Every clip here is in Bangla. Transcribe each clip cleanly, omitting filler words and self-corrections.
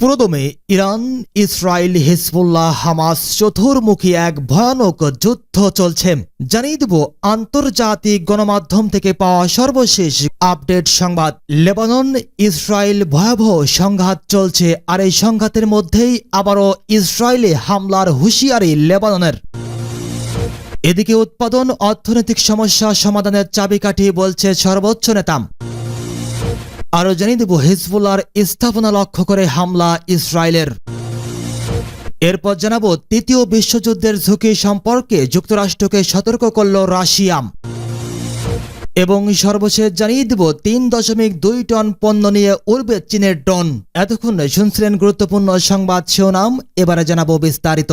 পুরোদমে ইরান, ইসরায়েল, হিজবুল্লাহ, হামাস চতুর্মুখী এক ভয়ানক যুদ্ধ চলছে। জানিয়ে দেব আন্তর্জাতিক গণমাধ্যম থেকে পাওয়া সর্বশেষ আপডেট সংবাদ। লেবানন ইসরায়েল ভয়াবহ সংঘাত চলছে, আর এই সংঘাতের মধ্যেই আবারও ইসরায়েলে হামলার হুঁশিয়ারি লেবাননের। এদিকে উৎপাদন অর্থনৈতিক সমস্যা সমাধানের চাবিকাঠি বলছে সর্বোচ্চ নেতা। আরও জানিয়ে দেব হিজবুল্লাহর স্থাপনা লক্ষ্য করে হামলা ইসরায়েলের। এরপর জানাবো তৃতীয় বিশ্বযুদ্ধের ঝুঁকি সম্পর্কে যুক্তরাষ্ট্রকে সতর্ক করল রাশিয়া। এবং সর্বশেষ জানিয়ে দেব ৩.২ টন পণ্য নিয়ে উড়বে চীনের ড্রোন। এতক্ষণ শুনছিলেন গুরুত্বপূর্ণ সংবাদ শিরোনাম, এবারে জানাবো বিস্তারিত।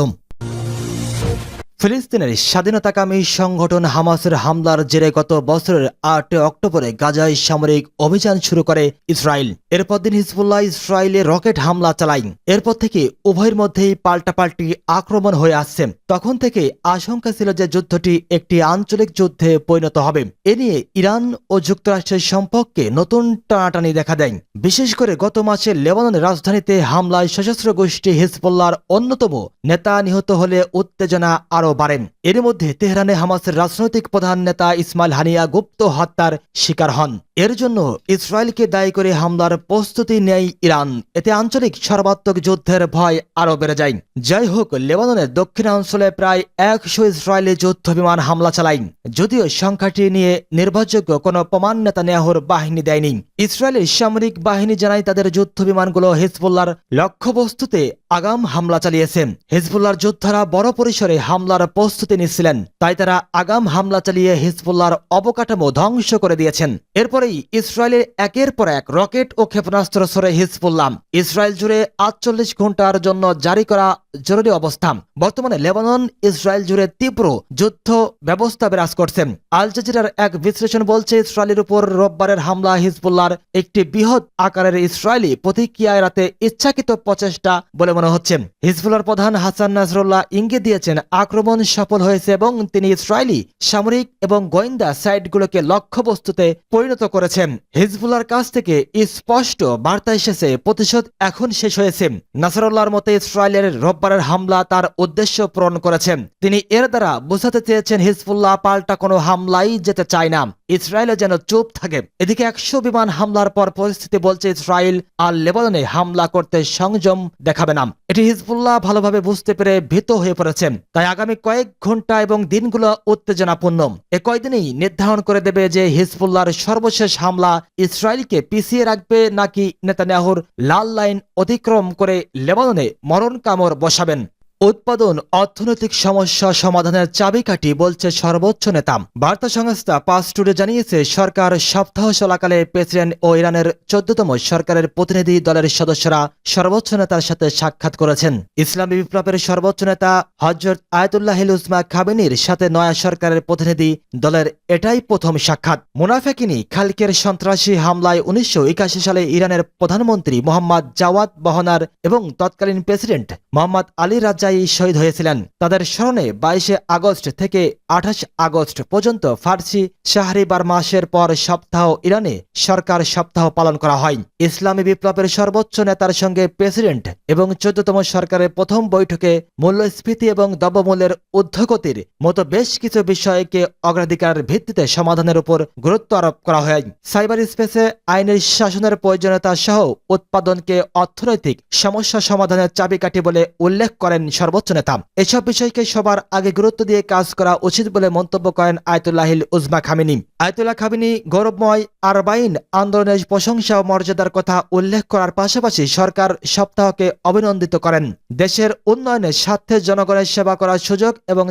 ফিলিস্তিনের স্বাধীনতাকামী সংগঠন হামাসের হামলার জেরে গত বছরের ৮ অক্টোবরে গাজায় সামরিক অভিযান শুরু করে ইসরায়েল। এরপর দিন হিজবুল্লাহ ইসরায়েলে রকেট হামলা চালায়। এরপর থেকে উভয়ের মধ্যেই পাল্টাপাল্টি আক্রমণ হয়ে আসছে। তখন থেকে আশঙ্কা ছিল যে যুদ্ধটি একটি আঞ্চলিক যুদ্ধে পরিণত হবে। এ নিয়ে ইরান ও যুক্তরাষ্ট্রের সম্পর্কে নতুন টানাটানি দেখা দেয়। বিশেষ করে গত মাসে লেবাননের রাজধানীতে হামলায় সশস্ত্র গোষ্ঠী হিজবুল্লাহর অন্যতম নেতা নিহত হলে উত্তেজনা আরও বাড়েন। এর মধ্যে তেহরানে হামাসের রাজনৈতিক প্রধান নেতা ইসমাইল হানিয়া গুপ্ত হত্যার শিকার হন। এর জন্য ইসরায়েলকে দায়ী করে হামলার প্রস্তুতি নেয় ইরান। এতে আঞ্চলিক সর্বাত্মক যুদ্ধের ভয় আরও বেড়ে যায়। যাই হোক, লেবাননের দক্ষিণাঞ্চলে প্রায় ১০০ ইসরায়েলি যুদ্ধ বিমান হামলা চালায়, যদিও সংখ্যাটি নিয়ে নির্ভরযোগ্য কোনো প্রমাণ নেতানিয়াহুর বাহিনী দেয়নি। ইসরায়েলের সামরিক বাহিনী জানায় তাদের যুদ্ধ বিমানগুলো হিজবুল্লাহর লক্ষ্যবস্তুতে আগাম হামলা চালিয়েছে। হিজবুল্লাহর যোদ্ধারা বড় পরিসরে হামলার প্রস্তুতি নিচ্ছিলেন, তাই তারা আগাম হামলা চালিয়ে হিজবুল্লাহর অবকাঠামো ধ্বংস করে দিয়েছেন। এরপরেই ইসরায়েলের একের পর এক রকেট ও ক্ষেপণাস্ত্র ছড়ে হিজবুল্লাহ। ইসরায়েল জুড়ে ৪৮ ঘন্টার জন্য জারি করা জরুরি অবস্থা। বর্তমানে লেবানন ইসরায়েল জুড়ে তীব্র যুদ্ধ ব্যবস্থা বিরাজ করছে। আল জাজিরার এক বিশ্লেষণ বলছে, ইসরায়েলের উপর রোববারের হামলা হিজবুল্লাহর একটি বৃহৎ আকারের ইসরায়েলি প্রতিক্রিয়া এড়াতে ইচ্ছাকৃত প্রচেষ্টা বলে মনে হচ্ছে। হিজবুল্লাহর প্রধান হাসান নাসরুল্লাহ ইঙ্গিত দিয়েছেন আক্রমণ সফল হয়েছে এবং তিনি ইসরায়েলি সামরিক এবং গোয়েন্দা সাইটগুলোকে লক্ষ্যবস্তুতে পরিণত করেছেন। হিজবুল্লাহর কাছ থেকে স্পষ্ট বার্তা এসেছে, প্রতিশোধ এখন শেষ হয়েছে। নাসরুল্লাহর মতে ইসরায়েলের রোববারের হামলা তার উদ্দেশ্য পূরণ করেছেন। তিনি এর দ্বারা বোঝাতে চেয়েছেন হিজবুল্লাহ পাল্টা কোনো হামলাই যেতে চায় না, ইসরায়েলে যেন চুপ থাকে। এদিকে ১০০ বিমান হামলার পর পরিস্থিতি বলছে ইসরায়েল আর লেবাননে হামলা করতে সংযম দেখাবে না। এটি হিজবুল্লাহ ভালোভাবে বুঝতে পেরে ভীত হয়ে পড়েছেন। তাই আগামী কয়েক ঘন্টা এবং দিনগুলো উত্তেজনাপূর্ণ। এ কয়েকদিনেই নির্ধারণ করে দেবে যে হিজবুল্লাহর সর্বশেষ হামলা ইসরায়েলকে পিছিয়ে রাখবে নাকি নেতানিয়াহুর লাল লাইন অতিক্রম করে লেবাননে মরণ কামড় বসাবেন। উৎপাদন অর্থনৈতিক সমস্যা সমাধানের চাবিকাঠি বলছে সর্বোচ্চ নেতা। বার্তা সংস্থা পাস টুডে জানিয়েছে, সরকার সপ্তাহ চলাকালে প্রেসিডেন্ট ও ইরানের ১৪তম সরকারের প্রতিনিধি দলের সদস্যরা সর্বোচ্চ নেতার সাথে সাক্ষাৎ করেছেন। ইসলামী বিপ্লবের সর্বোচ্চ নেতা হযরত আয়াতুল্লাহ উজমা খামেনির সাথে নয়া সরকারের প্রতিনিধি দলের এটাই প্রথম সাক্ষাৎ। মুনাফেকিনি খালকের সন্ত্রাসী হামলায় ১৯৮১ সালে ইরানের প্রধানমন্ত্রী মোহাম্মদ জাওয়াদ বহনার এবং তৎকালীন প্রেসিডেন্ট মোহাম্মদ আলী রাজা শহীদ হয়েছিলেন। তাদের স্মরণে ২২ আগস্ট থেকে ২৮ আগস্ট পর্যন্ত ফার্সি শাহরিবার মাসের পর সপ্তাহ ইরানে সরকার সপ্তাহ পালন করা হয়। ইসলামী বিপ্লবের সর্বোচ্চ নেতার সঙ্গে প্রেসিডেন্ট এবং ১৪তম সরকারের প্রথম বৈঠকে মূল্যস্ফীতি এবং দ্রব্যমূল্যের ঊর্ধ্বগতির মতো বেশ কিছু বিষয়কে অগ্রাধিকারের ভিত্তিতে সমাধানের উপর গুরুত্ব আরোপ করা হয়। সাইবার স্পেসে আইনের শাসনের প্রয়োজনীয়তা সহ উৎপাদনকে অর্থনৈতিক সমস্যা সমাধানের চাবিকাঠি বলে উল্লেখ করেন সর্বোচ্চ নেতা। এসব বিষয়কে সবার আগে গুরুত্ব দিয়ে কাজ করা উচিত বলে মন্তব্য করেন আয়াতুল্লাহ উজমা খামেনি। আয়াতুল্লাহ খামেনি গৌরবময় আরবাইন আন্দোলনের প্রশংসা ও মর্যাদার কথা উল্লেখ করার পাশাপাশি সরকার সপ্তাহকে অভিনন্দিত করেন। দেশের উন্নয়নের স্বার্থে জনগণের সেবা করার সুযোগ এবং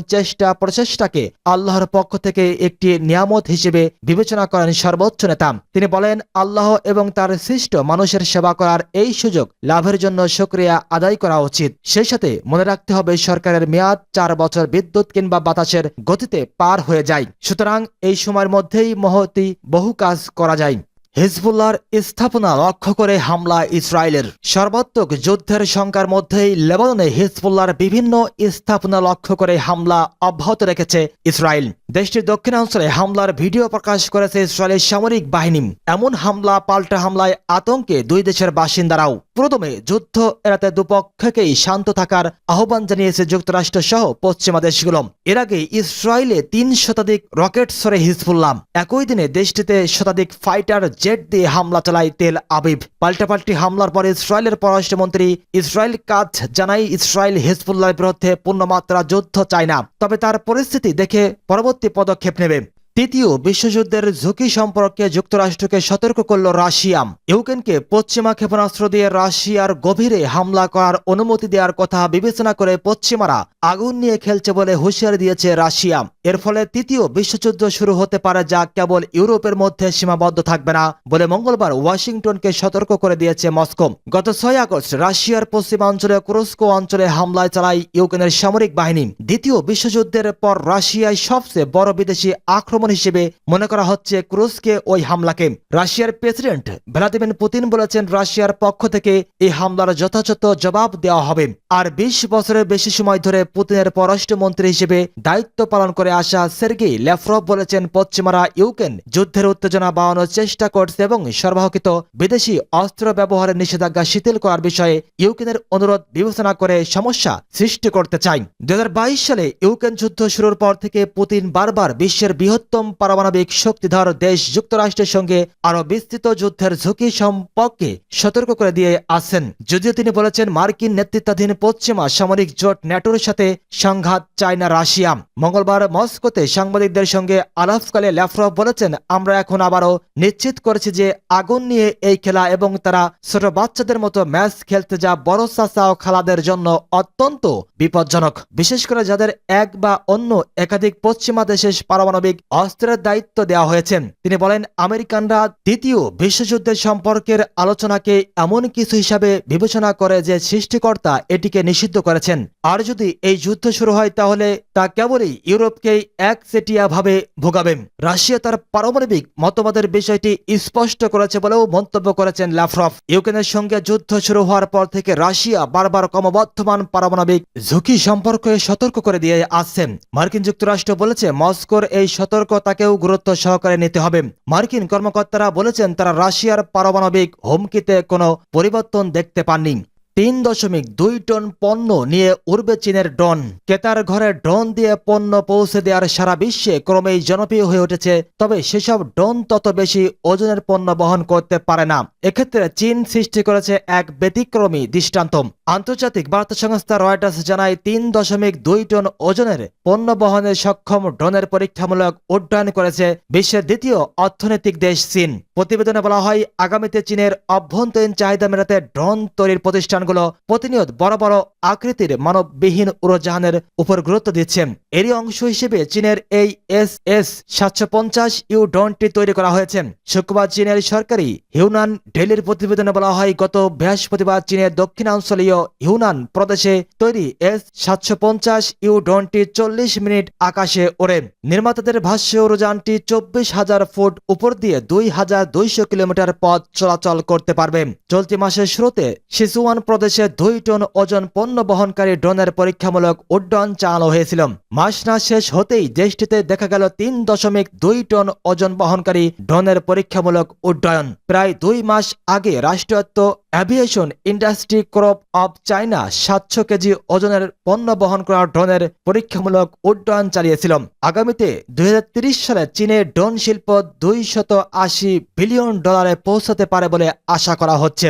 প্রচেষ্টাকে আল্লাহর পক্ষ থেকে একটি নিয়ামত হিসেবে বিবেচনা করেন সর্বোচ্চ নেতা। তিনি বলেন, আল্লাহ এবং তার সৃষ্ট মানুষের সেবা করার এই সুযোগ লাভের জন্য শুকরিয়া আদায় করা উচিত। সেই সাথে মনে রাখতে হবে, সরকারের মেয়াদ ৪ বছর বিদ্যুৎ কিংবা বাতাসের গতিতে পার হয়ে যায়। সুতরাং এই সময়ের মধ্যেই মহতি বহু কাজ করা যায়। হিজবুল্লাহর স্থাপনা লক্ষ্য করে হামলা ইসরায়েলের। সর্বাত্মক যুদ্ধের শঙ্কার মধ্যেই লেবাননে হিজবুল্লাহর বিভিন্ন স্থাপনা লক্ষ্য করে হামলা অব্যাহত রেখেছে ইসরায়েল। দেশটির দক্ষিণাঞ্চলে হামলার ভিডিও প্রকাশ করেছে ইসরায়েলের সামরিক বাহিনী। এমন হামলা পাল্টা হামলায় আতঙ্কে দুই দেশের বাসিন্দারাও। প্রথমে যুদ্ধ এড়াতে দুপক্ষকেই শান্ত থাকার আহ্বান জানিয়েছে যুক্তরাষ্ট্র সহ পশ্চিমা দেশগুলো। এর আগে ইসরায়েলে 3 শতাধিক রকেট ছড়ে হিজবুল্লাহ। একই দিনে দেশটিতে শতাধিক ফাইটার জেট দিয়ে হামলা চালায় তেল আবিব। পাল্টাপাল্টি হামলার পর ইসরায়েলের পররাষ্ট্রমন্ত্রী ইসরায়েল কাজ জানায় ইসরায়েল হিজবুল্লাহর বিরুদ্ধে পূর্ণমাত্রা যুদ্ধ চায় না, তবে তার পরিস্থিতি দেখে পরবর্তী পদক্ষেপ নেবে। তৃতীয় বিশ্বযুদ্ধের ঝুঁকি সম্পর্কে যুক্তরাষ্ট্রকে সতর্ক করল রাশিয়া। ইউক্রেনকে পশ্চিমা ক্ষেপণাস্ত্র দিয়ে রাশিয়ার গভীরে হামলা করার অনুমতি দেওয়ার কথা বিবেচনা করে পশ্চিমারা আগুন নিয়ে খেলছে বলে হুঁশিয়ারি দিয়েছে রাশিয়া। এর ফলে তৃতীয় বিশ্বযুদ্ধ শুরু হতে পারে, যা কেবল ইউরোপের মধ্যে সীমাবদ্ধ থাকবে না বলে মঙ্গলবার ওয়াশিংটনকে সতর্ক করে দিয়েছে মস্কো। গত 6 আগস্ট রাশিয়ার পশ্চিমাঞ্চলে কুরস্ক অঞ্চলে হামলায় চালায় ইউক্রেনের সামরিক বাহিনী। দ্বিতীয় বিশ্বযুদ্ধের পর রাশিয়ায় সবচেয়ে বড় বিদেশি আক্রমণ হিসেবে মনে করা হচ্ছে কুরস্কে ওই হামলাকে। রাশিয়ার প্রেসিডেন্ট ভ্লাদিমির পুতিন বলেছেন, রাশিয়ার পক্ষ থেকে এই হামলার যথাযথ জবাব দেওয়া হবে। আর 20 বছরের বেশি সময় ধরে পুতিনের পররাষ্ট্রমন্ত্রী হিসেবে দায়িত্ব পালন করে আসা সের্গেই ল্যাভরভ বলেছেন, পশ্চিমারা ইউক্রেন যুদ্ধের উত্তেজনা বাড়ানোর চেষ্টা করছে এবং সরবরাহকৃত বিদেশি অস্ত্র ব্যবহারের নিষেধাজ্ঞা শিথিল করার বিষয়ে ইউক্রেনের অনুরোধ বিবেচনা করে সমস্যা সৃষ্টি করতে চায়। 2022 সালে ইউক্রেন যুদ্ধ শুরুর পর থেকে পুতিন বারবার বিশ্বের বৃহত্তম পারমাণবিক শক্তিধর দেশ যুক্তরাষ্ট্রের সঙ্গে আরো বিস্তৃত যুদ্ধের ঝুঁকি সম্পর্কে সতর্ক করে দিয়ে আসছেন। যদিও তিনি বলেছেন, মার্কিন নেতৃত্বাধীন পশ্চিমা সামরিক জোট ন্যাটোর সাথে সংঘাত চায় না রাশিয়া। মঙ্গলবার মস্কোতে সাংবাদিকদের সঙ্গে আলাপকালে ল্যাভরভ বলেছেন, আমরা এখন আবারও নিশ্চিত করেছি যে আগুন নিয়ে এই খেলা এবং তারা ছোট বাচ্চাদের মতো ম্যাচ খেলতে যা বড় চাচা ও খালাদের জন্য অত্যন্ত বিপজ্জনক, বিশেষ করে যাদের এক বা অন্য একাধিক পশ্চিমা দেশের পারমাণবিক অস্ত্রের দায়িত্ব দেওয়া হয়েছে। তিনি বলেন, আমেরিকানরা দ্বিতীয় বিশ্বযুদ্ধের সম্পর্কের আলোচনাকে এমন কিছু হিসাবে বিবেচনা করে যে সৃষ্টিকর্তা এটিকে নিষিদ্ধ করেছেন। আর যদি এই যুদ্ধ শুরু হয় তাহলে তা কেবলই ইউরোপকেই একচেটিয়া ভাবে ভোগাবে। রাশিয়া তার পারমাণবিক মতবাদের বিষয়টি স্পষ্ট করেছে বলেও মন্তব্য করেছেন ল্যাভরভ। ইউক্রেনের সঙ্গে যুদ্ধ শুরু হওয়ার পর থেকে রাশিয়া বারবার ক্রমবর্ধমান পারমাণবিক ঝুঁকি সম্পর্কে সতর্ক করে দিয়ে আসছে। মার্কিন যুক্তরাষ্ট্র বলেছে, মস্কোর এই সতর্কতাকেও গুরুত্ব সহকারে নিতে হবে। মার্কিন কর্মকর্তারা বলেছেন, তারা রাশিয়ার পারমাণবিক হুমকিতে কোনো পরিবর্তন দেখতে পাননি। 3.2 টন পণ্য নিয়ে উড়বে চীনের ড্রোন। ক্রেতার ঘরে ড্রোন দিয়ে পণ্য পৌঁছে দেওয়ার সারা বিশ্বে ক্রমেই জনপ্রিয় হয়ে উঠেছে, তবে সেসব ড্রোন তত বেশি ওজনের পণ্য বহন করতে পারে না। এক্ষেত্রে চীন সৃষ্টি করেছে এক ব্যতিক্রমী দৃষ্টান্ত। আন্তর্জাতিক বার্তা সংস্থা রয়টার্স জানায়, 3.2 টন ওজনের পণ্য বহনে সক্ষম ড্রোনের পরীক্ষামূলক উড্ডয়ন করেছে বিশ্বের দ্বিতীয় অর্থনৈতিক দেশ চীন। প্রতিবেদনে বলা হয়, আগামীতে চীনের অভ্যন্তরীণ চাহিদা মেটাতে ড্রোন তৈরির প্রতিষ্ঠানগুলো প্রতিনিয়ত বড় বড় আকৃতির মানববিহীন উড়োজাহানের উপর গুরুত্ব দিচ্ছে। এরই অংশ হিসেবে চীনের এই SS-750 ড্রোনটি তৈরি করা হয়েছে। শুক্রবার চীনের সরকারি হিউনান ডেইলির প্রতিবেদনে বলা হয়, গত বৃহস্পতিবার চীনের দক্ষিণাঞ্চলীয় হিউনান প্রদেশে তৈরি S-750 ড্রোনটি 40 মিনিট আকাশে ওড়ে। নির্মাতাদের ভাষ্য, উড়োযানটি 24,000 ফুট উপর দিয়ে 2,200 কিলোমিটার পথ চলাচল করতে পারবে। চলতি মাসের শুরুতে সিচুয়ান প্রদেশে 2 টন ওজন পণ্য বহনকারী ড্রোনের পরীক্ষামূলক উড্ডয়ন চালানো হয়েছিল। মাস না শেষ হতেই দেশটিতে দেখা গেল 3.2 টন ওজন বহনকারী ড্রোনের পরীক্ষামূলক উড্ডয়ন। প্রায় 2 মাস আগে রাষ্ট্রায়ত্ত aviation industry corp of China 700 কেজি ওজনের পণ্য বহন করা ড্রোনের পরীক্ষামূলক উড্ডয়ন চালিয়েছিল। আগামীতে 2030 সালে চীনের ড্রোন শিল্প $280 বিলিয়ন পৌঁছাতে পারে বলে আশা করা হচ্ছে।